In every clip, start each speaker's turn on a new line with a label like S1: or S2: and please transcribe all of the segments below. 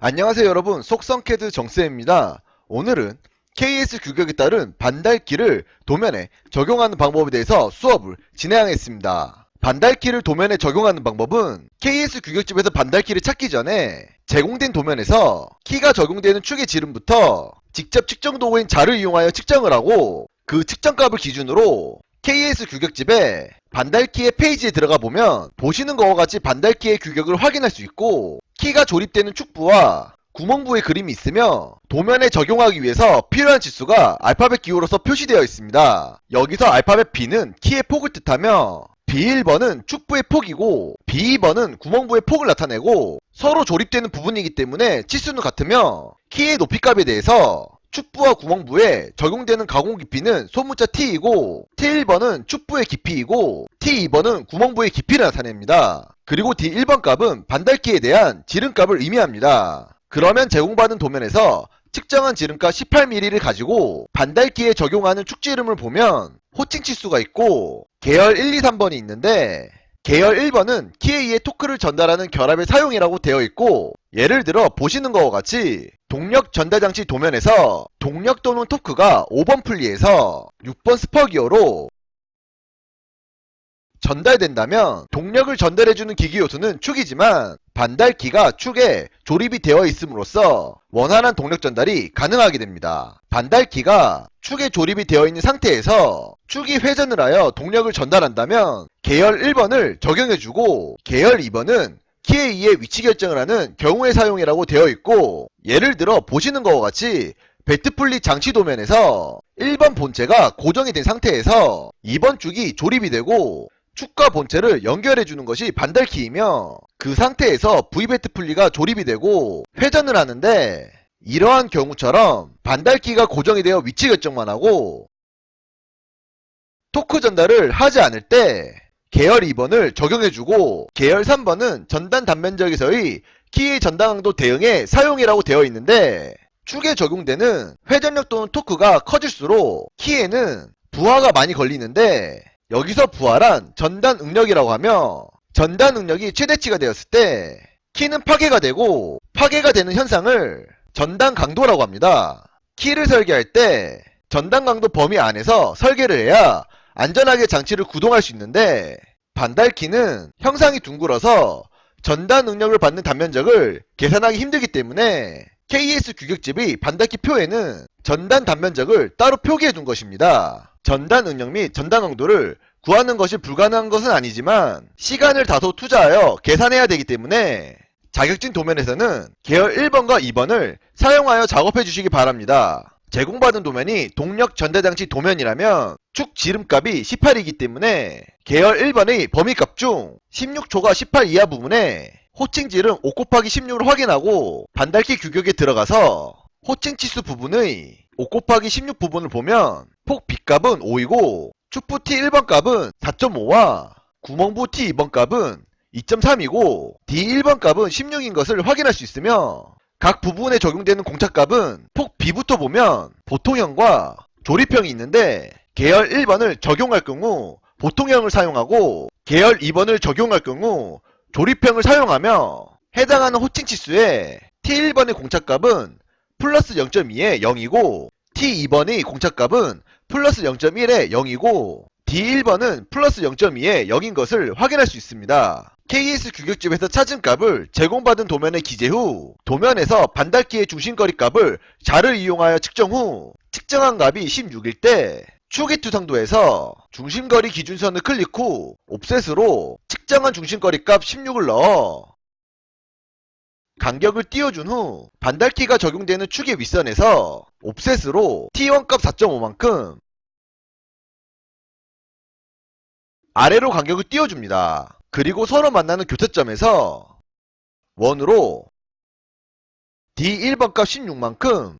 S1: 안녕하세요 여러분, 속성캐드 정쌤입니다. 오늘은 KS 규격에 따른 반달키를 도면에 적용하는 방법에 대해서 수업을 진행하겠습니다. 반달키를 도면에 적용하는 방법은 KS 규격집에서 반달키를 찾기 전에 제공된 도면에서 키가 적용되는 축의 지름부터 직접 측정 도구인 자를 이용하여 측정을 하고 그 측정값을 기준으로 KS 규격집에 반달키의 페이지에 들어가 보면 보시는 것과 같이 반달키의 규격을 확인할 수 있고 키가 조립되는 축부와 구멍부의 그림이 있으며 도면에 적용하기 위해서 필요한 지수가 알파벳 기호로서 표시되어 있습니다. 여기서 알파벳 B는 키의 폭을 뜻하며 B1번은 축부의 폭이고 B2번은 구멍부의 폭을 나타내고 서로 조립되는 부분이기 때문에 치수는 같으며 키의 높이값에 대해서 축부와 구멍부에 적용되는 가공 깊이는 소문자 T이고 T1번은 축부의 깊이이고 T2번은 구멍부의 깊이를 나타냅니다. 그리고 D1번 값은 반달키에 대한 지름값을 의미합니다. 그러면 제공받은 도면에서 측정한 지름값 18mm를 가지고 반달키에 적용하는 축지름을 보면 호칭 치수가 있고 계열 1, 2, 3번이 있는데 계열 1번은 키에 의해 토크를 전달하는 결합의 사용이라고 되어 있고 예를 들어 보시는 것과 같이 동력 전달장치 도면에서 동력 또는 토크가 5번 풀리에서 6번 스퍼기어로 전달된다면 동력을 전달해주는 기기 요소는 축이지만 반달키가 축에 조립이 되어 있음으로써 원활한 동력 전달이 가능하게 됩니다. 반달키가 축에 조립이 되어 있는 상태에서 축이 회전을 하여 동력을 전달한다면 계열 1번을 적용해주고 계열 2번은 키에 의해 위치 결정을 하는 경우의 사용이라고 되어 있고 예를 들어 보시는 것과 같이 배트풀리 장치 도면에서 1번 본체가 고정이 된 상태에서 2번 축이 조립이 되고 축과 본체를 연결해주는 것이 반달키이며 그 상태에서 V배트풀리가 조립이 되고 회전을 하는데 이러한 경우처럼 반달키가 고정이 되어 위치 결정만 하고 토크 전달을 하지 않을 때 계열 2번을 적용해주고 계열 3번은 전단 단면적에서의 키의 전단 강도 대응의 사용이라고 되어 있는데 축에 적용되는 회전력 또는 토크가 커질수록 키에는 부하가 많이 걸리는데 여기서 부하란 전단 응력이라고 하며 전단 응력이 최대치가 되었을 때 키는 파괴가 되고 파괴가 되는 현상을 전단 강도라고 합니다. 키를 설계할 때 전단 강도 범위 안에서 설계를 해야 안전하게 장치를 구동할 수 있는데 반달키는 형상이 둥글어서 전단 응력을 받는 단면적을 계산하기 힘들기 때문에 KS 규격집의 반달키 표에는 전단 단면적을 따로 표기해 둔 것입니다. 전단 응력 및 전단 강도를 구하는 것이 불가능한 것은 아니지만 시간을 다소 투자하여 계산해야 되기 때문에 자격증 도면에서는 계열 1번과 2번을 사용하여 작업해 주시기 바랍니다. 제공받은 도면이 동력 전달장치 도면이라면 축 지름값이 18이기 때문에 계열 1번의 범위값 중 16초가 18 이하 부분에 호칭 지름 5 곱하기 16을 확인하고 반달키 규격에 들어가서 호칭 치수 부분의 5 곱하기 16 부분을 보면 폭 B값은 5이고 축부 T1번 값은 4.5와 구멍부 T2번 값은 2.3이고 D1번 값은 16인 것을 확인할 수 있으며 각 부분에 적용되는 공차값은 폭 B부터 보면 보통형과 조립형이 있는데 계열 1번을 적용할 경우 보통형을 사용하고 계열 2번을 적용할 경우 조립형을 사용하며 해당하는 호칭 치수에 T1번의 공차값은 플러스 0.2에 0이고 T2번의 공차값은 플러스 0.1에 0이고 D1번은 플러스 0.2에 0인 것을 확인할 수 있습니다. KS 규격집에서 찾은 값을 제공받은 도면에 기재 후 도면에서 반달키의 중심거리 값을 자를 이용하여 측정 후 측정한 값이 16일 때 축의 투상도에서 중심거리 기준선을 클릭 후 옵셋으로 측정한 중심거리 값 16을 넣어 간격을 띄워준 후 반달키가 적용되는 축의 윗선에서 옵셋으로 T1 값 4.5만큼 아래로 간격을 띄워줍니다. 그리고 서로 만나는 교차점에서 원으로 D1번 값 16만큼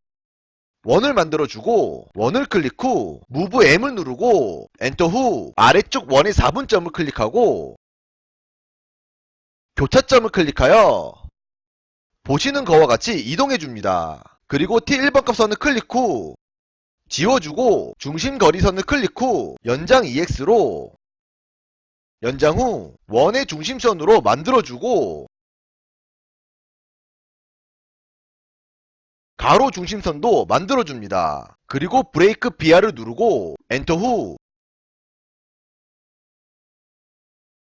S1: 원을 만들어주고 원을 클릭 후 무브 M을 누르고 엔터 후 아래쪽 원의 4분점을 클릭하고 교차점을 클릭하여 보시는 것과 같이 이동해줍니다. 그리고 T1번 값 선을 클릭 후 지워주고 중심거리선을 클릭 후 연장 EX로 연장 후 원의 중심선으로 만들어주고 가로 중심선도 만들어줍니다. 그리고 브레이크 BR을 누르고 엔터 후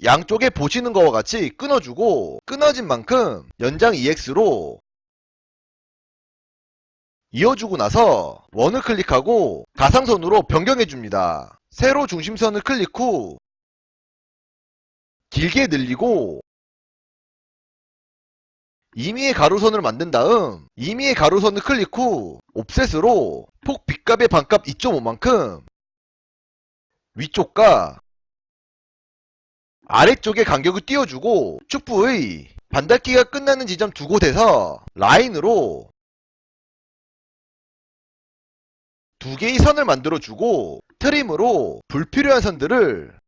S1: 양쪽에 보시는 것과 같이 끊어주고 끊어진 만큼 연장 EX로 이어주고 나서 원을 클릭하고 가상선으로 변경해줍니다. 세로 중심선을 클릭 후 길게 늘리고 임의의 가로선을 만든 다음 임의의 가로선을 클릭 후 옵셋으로 폭 B값의 반값 2.5만큼 위쪽과 아래쪽의 간격을 띄워주고 축부의 반닫기가 끝나는 지점 두 곳에서 라인으로 두 개의 선을 만들어주고 트림으로 불필요한 선들을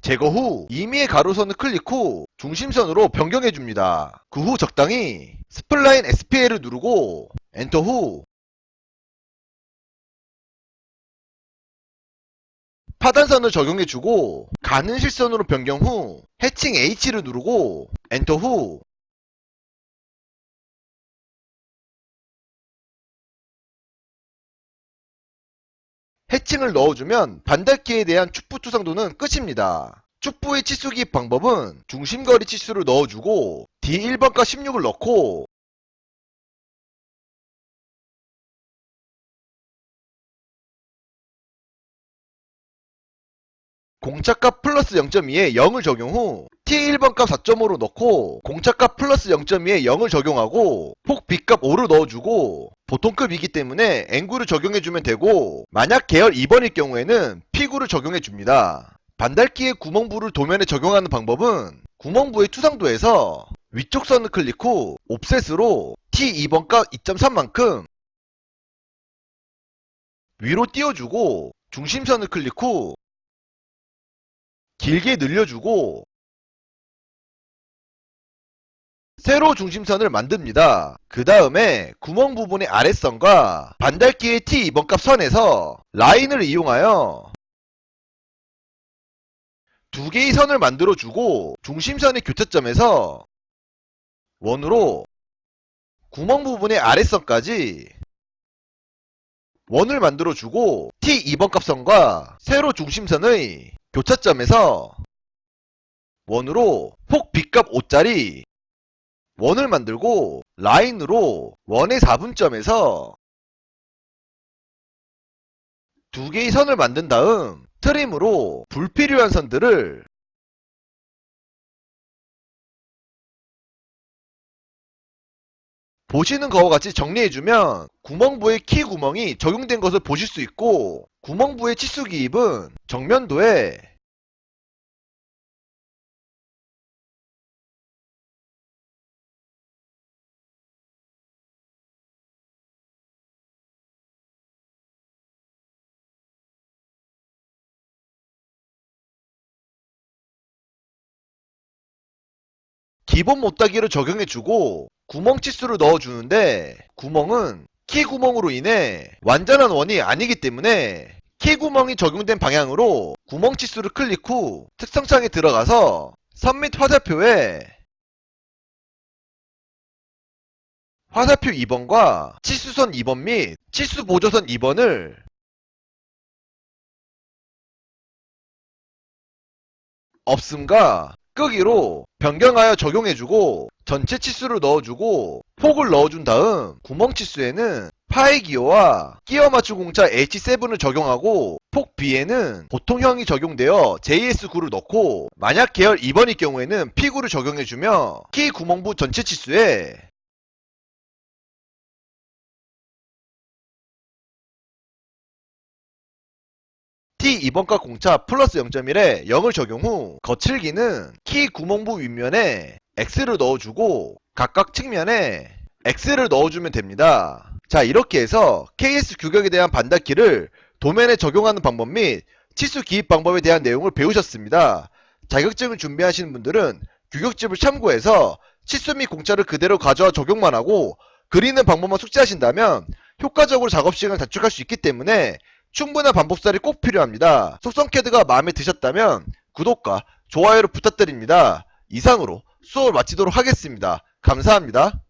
S1: 제거 후 임의의 가로선을 클릭 후 중심선으로 변경해줍니다. 그 후 적당히 스플라인 SPL을 누르고 엔터 후 파단선을 적용해주고 가는 실선으로 변경 후 해칭 H를 누르고 엔터 후 해칭을 넣어주면 반닫기에 대한 축부 투성도는 끝입니다. 축부의 치수 기입 방법은 중심거리 치수를 넣어주고 D1번가 16을 넣고 공차값 플러스 0.2에 0을 적용 후 T1번값 4.5로 넣고 공차값 플러스 0.2에 0을 적용하고 폭 B값 5를 넣어주고 보통급이기 때문에 N구를 적용해주면 되고 만약 계열 2번일 경우에는 P구를 적용해줍니다. 반닫기의 구멍부를 도면에 적용하는 방법은 구멍부의 투상도에서 위쪽 선을 클릭 후 옵셋으로 T2번값 2.3만큼 위로 띄워주고 중심선을 클릭 후 길게 늘려주고 세로 중심선을 만듭니다. 그 다음에 구멍 부분의 아랫선과 반닫기의 T2번값 선에서 라인을 이용하여 두 개의 선을 만들어주고 중심선의 교차점에서 원으로 구멍 부분의 아랫선까지 원을 만들어주고 T2번값 선과 세로 중심선의 교차점에서 원으로 폭 B값 5짜리 원을 만들고 라인으로 원의 4분점에서 두 개의 선을 만든 다음 트림으로 불필요한 선들을 보시는 것과 같이 정리해주면 구멍부의 키 구멍이 적용된 것을 보실 수 있고 구멍부의 치수 기입은 정면도에 기본 못따기를 적용해주고 구멍 치수를 넣어주는데 구멍은 키 구멍으로 인해 완전한 원이 아니기 때문에 키 구멍이 적용된 방향으로 구멍 치수를 클릭 후 특성창에 들어가서 선 및 화살표에 화살표 2번과 치수선 2번 및 치수 보조선 2번을 없음과 끄기로 변경하여 적용해주고 전체 치수를 넣어주고 폭을 넣어준 다음 구멍 치수에는 파이 기어와 끼어 맞춤 공차 H7을 적용하고 폭 B에는 보통형이 적용되어 JS9를 넣고 만약 계열 2번일 경우에는 P구를 적용해주며 키 구멍부 전체 치수에 T2번가 공차 플러스 0.1에 0을 적용 후 거칠기는 키 구멍부 윗면에 X를 넣어주고 각각 측면에 X를 넣어주면 됩니다. 자, 이렇게 해서 KS 규격에 대한 반닫기를 도면에 적용하는 방법 및 치수 기입 방법에 대한 내용을 배우셨습니다. 자격증을 준비하시는 분들은 규격집을 참고해서 치수 및 공차를 그대로 가져와 적용만 하고 그리는 방법만 숙지하신다면 효과적으로 작업시간을 단축할 수 있기 때문에 충분한 반복살이 꼭 필요합니다. 속성 캐드가 마음에 드셨다면 구독과 좋아요를 부탁드립니다. 이상으로 수업을 마치도록 하겠습니다. 감사합니다.